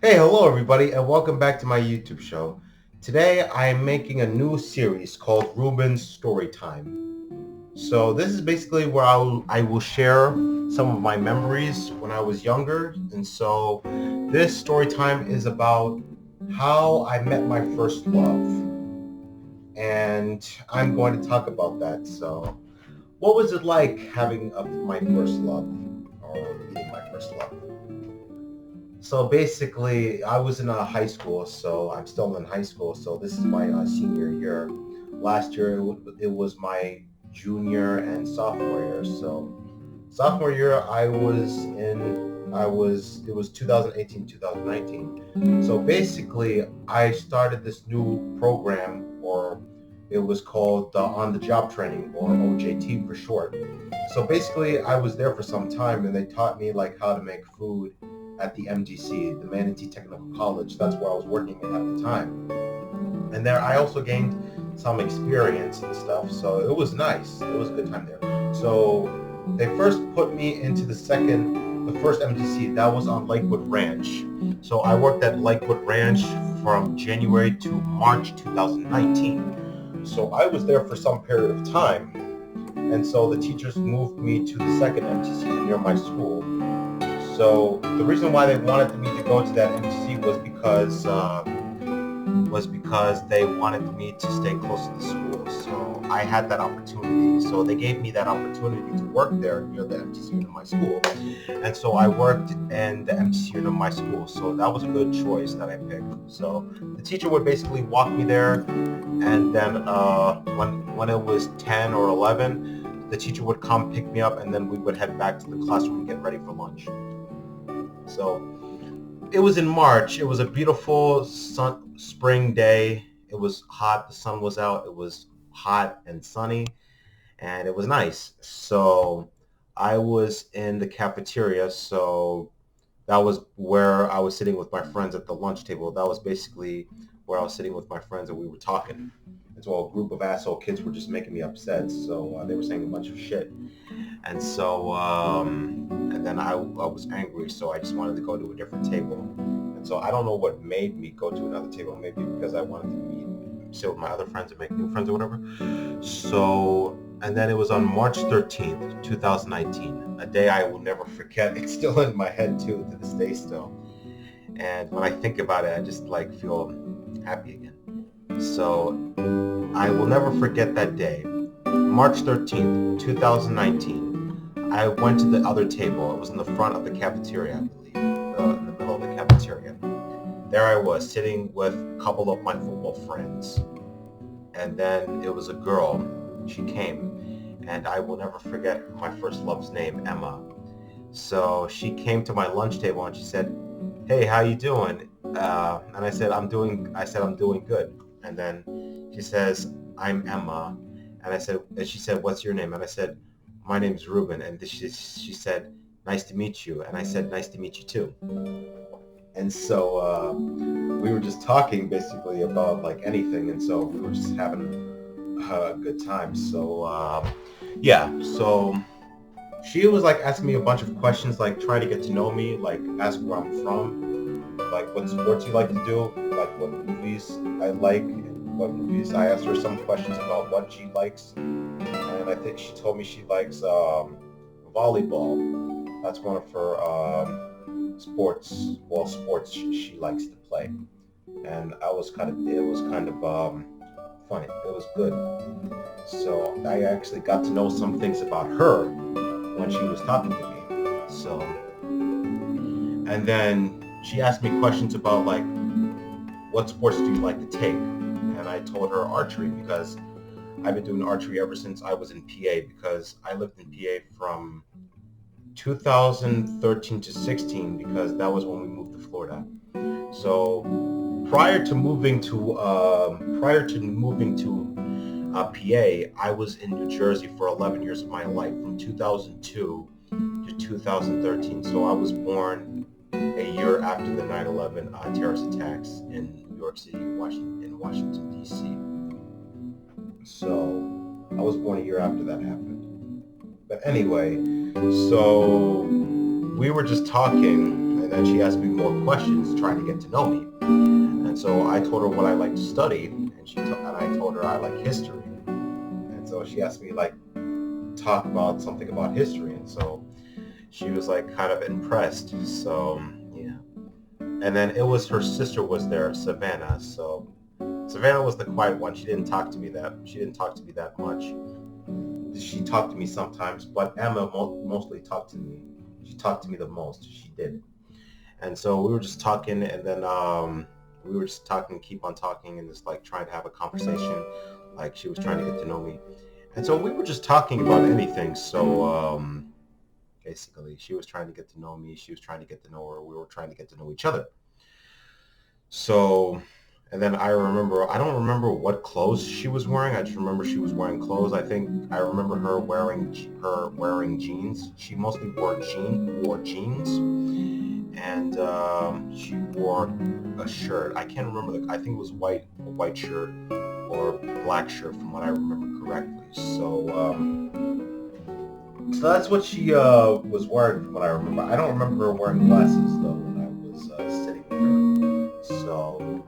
Hey, hello everybody, and welcome back to my YouTube show. Today I am making a new series called Ruben's Story Time. So this is basically where I will share some of my memories when I was younger. And so this story time is about how I met my first love. And I'm going to talk about that. So what was it like having my first love or meeting my first love? So basically, I was in high school, so I'm still in high school. So this is my senior year. Last year, it was my junior and sophomore year. So sophomore year, it was 2018, 2019. So basically, I started this new program, or it was called on-the-job training, or OJT for short. So basically, I was there for some time, and they taught me like how to make food at the MTC, the Manatee Technical College. That's where I was working at the time. And there, I also gained some experience and stuff. So it was nice. It was a good time there. So they first put me into the first MTC. That was on Lakewood Ranch. So I worked at Lakewood Ranch from January to March 2019. So I was there for some period of time. And so the teachers moved me to the second MTC near my school. So the reason why they wanted me to go to that MTC was because they wanted me to stay close to the school. So I had that opportunity. So they gave me that opportunity to work there near the MTC unit of my school. And so I worked in the MTC unit of my school. So that was a good choice that I picked. So the teacher would basically walk me there, and then when it was 10 or 11, the teacher would come pick me up, and then we would head back to the classroom and get ready for lunch. So it was in March. It was a beautiful spring day. It was hot. The sun was out. It was hot and sunny, and it was nice. So I was in the cafeteria. So that was where I was sitting with my friends at the lunch table. That was basically where I was sitting with my friends and we were talking. And so a group of asshole kids were just making me upset. So they were saying a bunch of shit. And so, and then I was angry, so I just wanted to go to a different table. And so I don't know what made me go to another table. Maybe because I wanted to sit with my other friends and make new friends or whatever. So, and then it was on March 13th, 2019, a day I will never forget. It's still in my head too, to this day still. And when I think about it, I just like feel happy again. So I will never forget that day. March 13th, 2019. I went to the other table. It was in the front of the cafeteria, I believe, in the middle of the cafeteria. There I was, sitting with a couple of my football friends. And then it was a girl. She came, and I will never forget my first love's name, Emma. So she came to my lunch table and she said, "Hey, how you doing?" And I said, I'm doing good." And then she says, "I'm Emma." And she said, "What's your name?" And I said, "My name's Ruben." And she said, "Nice to meet you." And I said, "Nice to meet you too." And so we were just talking basically about like anything. And so we were just having a good time. So yeah, so she was like asking me a bunch of questions, like trying to get to know me, like ask where I'm from, like what sports you like to do, like what movies I like, and what movies. I asked her some questions about what she likes, and I think she told me she likes volleyball. That's one of her sports she likes to play. And it was kind of funny. It was good. So I actually got to know some things about her when she was talking to me. So, and then she asked me questions about like, what sports do you like to take? And I told her archery because I've been doing archery ever since I was in PA, because I lived in PA from 2013 to 16, because that was when we moved to Florida. So prior to moving to PA, I was in New Jersey for 11 years of my life, from 2002 to 2013. So I was born a year after the 9/11 terrorist attacks in New York City, Washington D.C. So I was born a year after that happened. But anyway, so we were just talking, And then she asked me more questions, trying to get to know me. And so I told her what I like to study, and I told her I like history. And so she asked me like talk about something about history, and so she was like kind of impressed. So yeah. And then it was her sister was there, Savannah. So Savannah was the quiet one. She didn't talk to me that much. She talked to me sometimes, but Emma mostly talked to me. She talked to me the most. She did. And so we were just talking, and then we were just talking, keep on talking, and just like trying to have a conversation. Like she was trying to get to know me, and so we were just talking about anything. So basically, she was trying to get to know me. She was trying to get to know her. We were trying to get to know each other. So, and then I don't remember what clothes she was wearing. I just remember she was wearing clothes. I think I remember her wearing jeans. She mostly wore jeans, and she wore a shirt. I can't remember I think it was a white shirt or black shirt from what I remember correctly. So that's what she was wearing from what I remember. I don't remember her wearing glasses though when I was sitting with her. So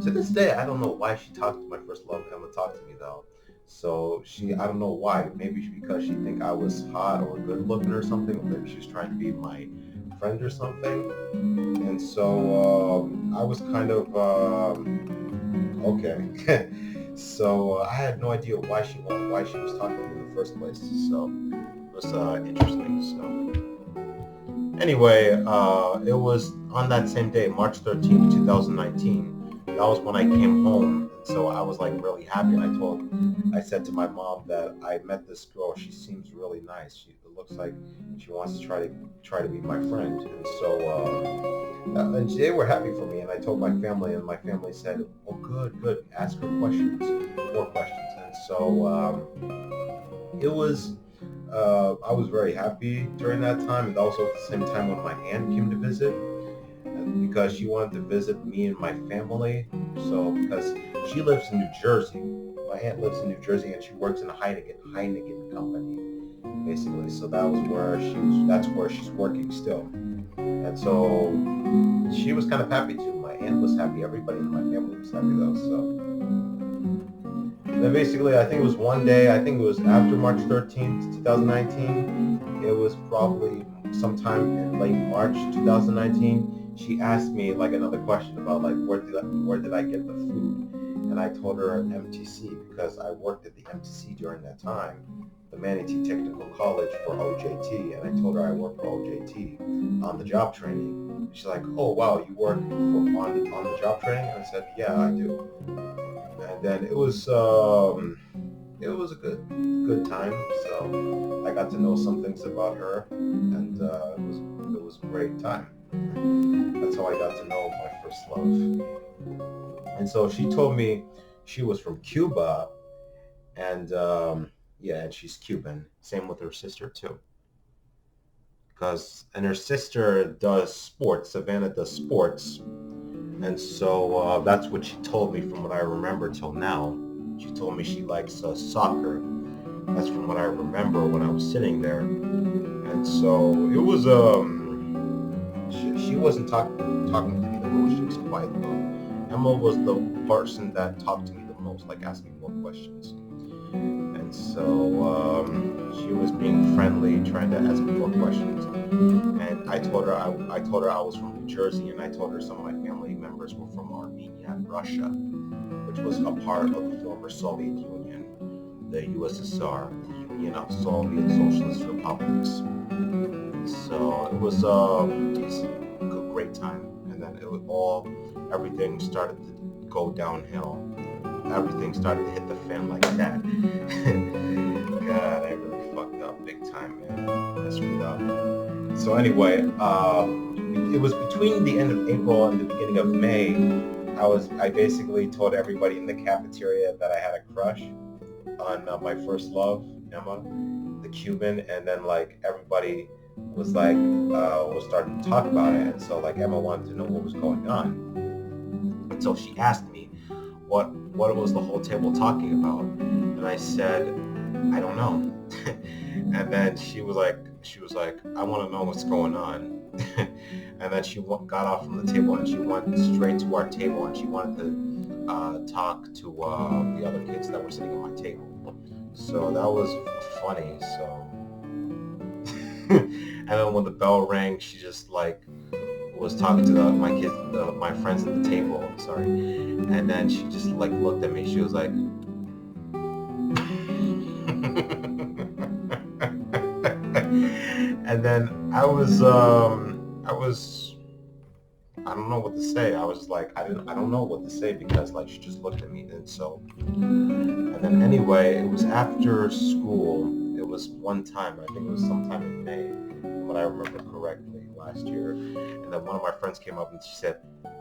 to this day, I don't know why she talked to my first love. Emma talked to me though. So I don't know why. Maybe because she think I was hot or good looking or something. Or maybe she was trying to be my friend or something. And so I was kind of okay. So I had no idea why she was talking to me in the first place. So it was interesting. So anyway, it was on that same day, March 13th, 2019. That was when I came home. And so I was like really happy. And I said to my mom that I met this girl. She seems really nice. It looks like she wants to try to be my friend. And so and they were happy for me. And I told my family, and my family said, "Oh, good. Ask her questions, more questions." And so it was. I was very happy during that time, and also at the same time when my aunt came to visit, and because she wanted to visit me and my family. So because she lives in New Jersey, my aunt lives in New Jersey, and she works in a Heineken company, basically. So that's where she's working still, and so she was kind of happy too. My aunt was happy. Everybody in my family was happy though. So then basically, I think it was one day. I think it was after March 13th, 2019. It was probably sometime in late March 2019. She asked me like another question about like where did I get the food, and I told her MTC because I worked at the MTC during that time, the Manatee Technical College for OJT, and I told her I worked for OJT on the job training. She's like, "Oh wow, you work on the job training?" And I said, "Yeah, I do." And then it was a good time. So I got to know some things about her, and it was a great time. That's how I got to know my first love. And so she told me she was from Cuba, and yeah, and she's Cuban. Same with her sister too. And her sister does sports. Savannah does sports, and so that's what she told me from what I remember till now. She told me she likes soccer. That's from what I remember when I was sitting there. And so it was she wasn't talking to me the most. She was quiet though. Emma was the person that talked to me the most, like asking more questions. And so she was being friendly, trying to ask me more questions. And I told her I was from New Jersey, and I told her some of my family members were from Armenia and Russia, which was a part of the former Soviet Union, the USSR, the Union of Soviet Socialist Republics. So it was a great time, and then everything started to go downhill. Everything started to hit the fan like that. God, I really fucked up big time, man. I screwed up. So anyway, it was between the end of April and the beginning of May. I basically told everybody in the cafeteria that I had a crush on my first love, Emma, the Cuban, and then like everybody was starting to talk about it, and so like Emma wanted to know what was going on, and so she asked me what was the whole table talking about, and I said I don't know. And then she was like I want to know what's going on. And then she got off from the table and she went straight to our table and she wanted to talk to the other kids that were sitting at my table. So that was funny. So, and then when the bell rang, she just like was talking to my kids, my friends at the table. Sorry, and then she just like looked at me. She was like, and then I was, I don't know what to say. I was like, I don't know what to say because like she just looked at me, and so, and then anyway, it was after school. It was one time, I think it was sometime in May, what I remember correctly, last year. And then one of my friends came up and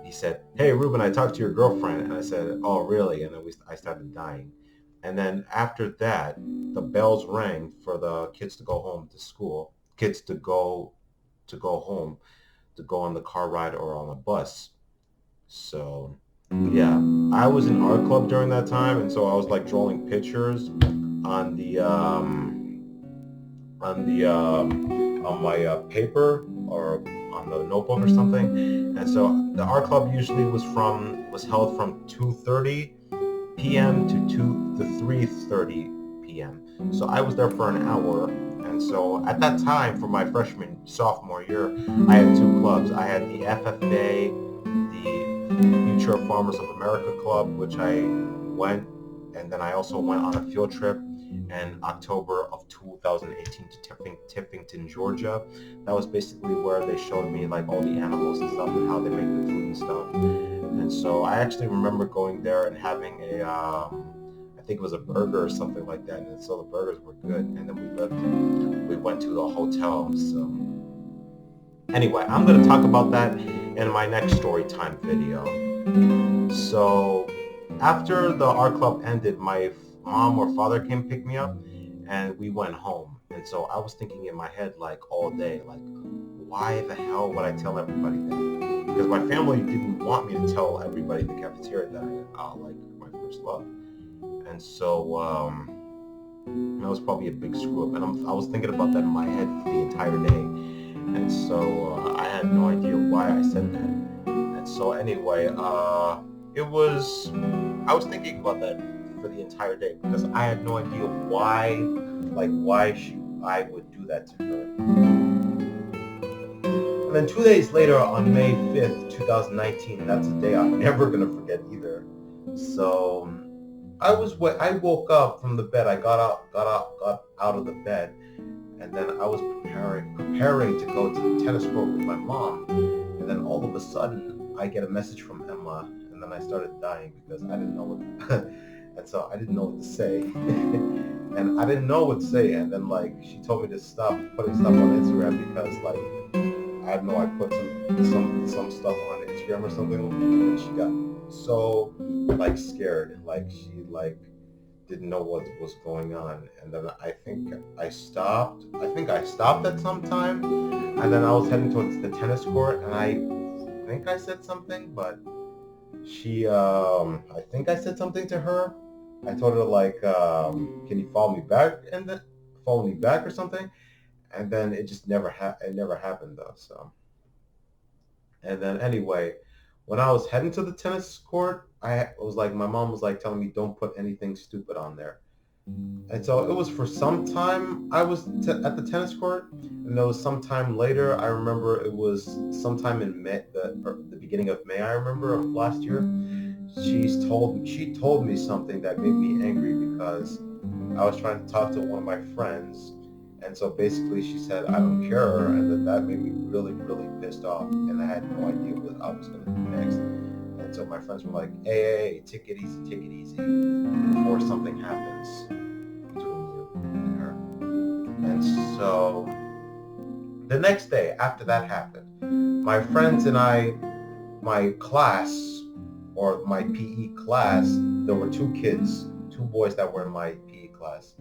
he said, "Hey, Ruben, I talked to your girlfriend." And I said, "Oh, really?" And then I started dying. And then after that, the bells rang for the kids to go home to school, kids to go home, to go on the car ride or on a bus. So yeah, I was in art club during that time, and so I was like drawing pictures on the on my paper or on the notebook or something. And so the art club usually was held from 2:30 p.m. to 3:30 p.m. So I was there for an hour. And so at that time, for my sophomore year, I had two clubs. I had the FFA, the Future Farmers of America Club, which I went, and then I also went on a field trip in October of 2018 to Tiffington, Georgia. That was basically where they showed me like all the animals and stuff and how they make the food and stuff. And so I actually remember going there and having I think it was a burger or something like that. And so the burgers were good. And then we went to the hotel. So anyway, I'm going to talk about that in my next story time video. So after the art club ended, my mom or father came pick me up and we went home. And so I was thinking in my head like all day, like, why the hell would I tell everybody that? Because my family didn't want me to tell everybody in the cafeteria that I like my first love. And so that was probably a big screw up. And I was thinking about that in my head for the entire day. And so I had no idea why I said that. And so anyway, I was thinking about that for the entire day because I had no idea why I would do that to her. And then 2 days later, on May 5th, 2019, that's a day I'm never gonna forget either. So I woke up from the bed. I got out of the bed, and then I was preparing to go to the tennis court with my mom. And then all of a sudden, I get a message from Emma, and then I started dying because I didn't know what, and so I didn't know what to say, and I didn't know what to say. And then like she told me to stop putting stuff on Instagram because like I don't know, I put some stuff on Instagram or something, and she got so like scared, like she like didn't know what was going on. And then I think I stopped at some time, and then I was heading towards the tennis court, and I think I said something, but she I think I said something to her. I told her like can you follow me back or something, and then it just it never happened though. So, and then anyway, when I was heading to the tennis court, I was like, my mom was like telling me don't put anything stupid on there. And so it was for some time I was at the tennis court, and there was some time later. I remember it was sometime in May, the beginning of May. I remember of last year. She told me something that made me angry because I was trying to talk to one of my friends, and so basically she said I don't care, and that made me really really pissed off, and I had no idea what I was going to do next. And so my friends were like, hey, take it easy, before something happens between you and her. And so the next day after that happened, my friends and I, my class, or my PE class, there were two boys that were in my PE class.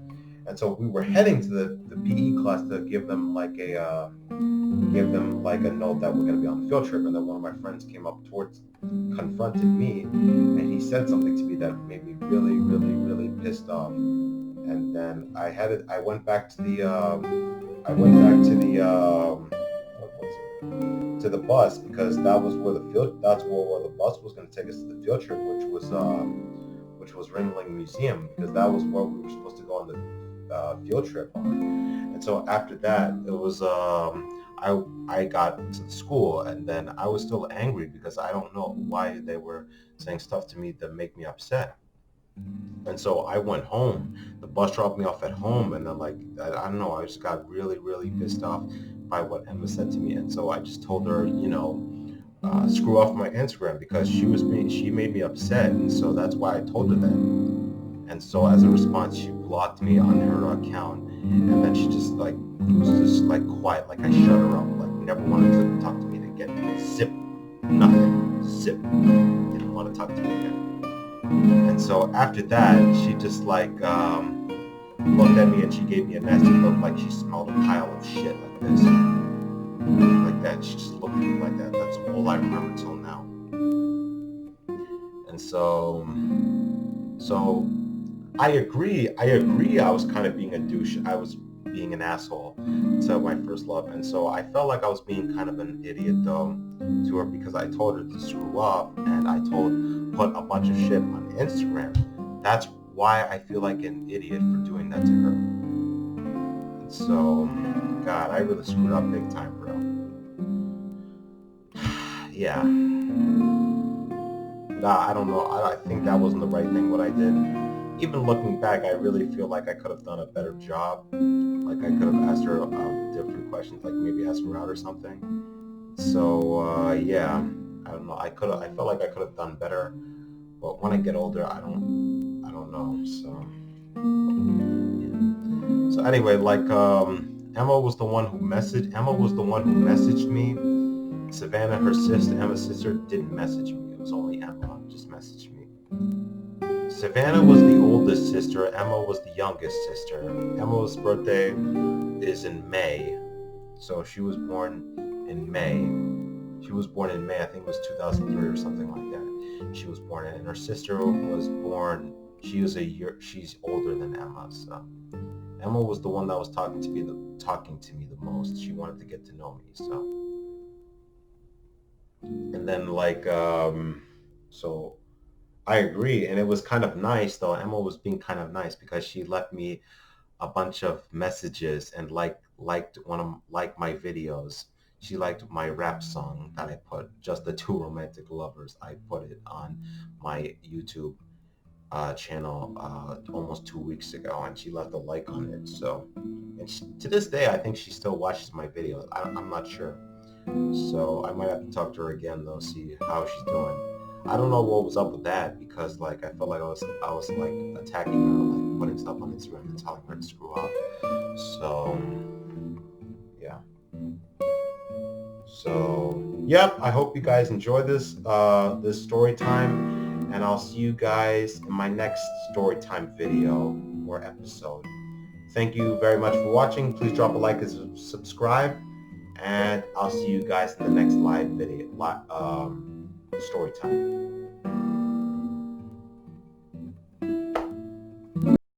And so we were heading to the PE class to give them like a note that we're going to be on the field trip. And then one of my friends came up confronted me, and he said something to me that made me really, really, really pissed off. And then I went back to the to the bus because that's where the bus was going to take us to the field trip, which was Ringling Museum, because that was where we were supposed to go on the field trip on. And so after that, it was I got to the school, and then I was still angry because I don't know why they were saying stuff to me that make me upset. And so I went home. The bus dropped me off at home, and then I don't know, I just got really, really pissed off by what Emma said to me. And so I just told her, screw off my Instagram, because she made me upset, and so that's why I told her that. And so as a response, she blocked me on her account, and then she just was just quiet, like I shut her up, like never wanted to talk to me again. Zip, nothing, zip. Didn't want to talk to me again. And so after that, she just looked at me and she gave me a nasty look, like she smelled a pile of shit, like this, like that. She just looked at me like that. That's all I remember till now. And so I agree. I was kind of being a douche. I was being an asshole to my first love. And so I felt like I was being kind of an idiot though to her, because I told her to screw up, and I put a bunch of shit on Instagram. That's why I feel like an idiot for doing that to her. And so, God, I really screwed up big time, bro. Yeah. Nah, I don't know. I think that wasn't the right thing what I did. Even looking back, I really feel like I could have done a better job. Like I could have asked her different questions, like maybe ask her out or something. So yeah, I don't know. I felt like I could have done better, but when I get older, I don't know. So yeah. So anyway, Emma was the one who messaged me. Savannah, Emma's sister, didn't message me. It was only Emma just messaged me. Savannah was the oldest sister. Emma was the youngest sister. Emma's birthday is in May, so she was born in May. I think it was 2003 or something like that. She was born in, and her sister was born, she's older than Emma. So Emma was the one that was talking to me the most. She wanted to get to know me. So, and then so I agree, and it was kind of nice though. Emma was being kind of nice because she left me a bunch of messages and liked my videos. She liked my rap song that I put, Just the Two Romantic Lovers. I put it on my YouTube channel almost 2 weeks ago, and she left a like on it. So, and to this day, I think she still watches my videos. I'm not sure. So I might have to talk to her again though, see how she's doing. I don't know what was up with that, because I felt like I was attacking her, putting stuff on Instagram and telling her to screw up. So yeah. So yep, I hope you guys enjoy this story time, and I'll see you guys in my next story time video or episode. Thank you very much for watching. Please drop a like and subscribe, and I'll see you guys in the next live video story time.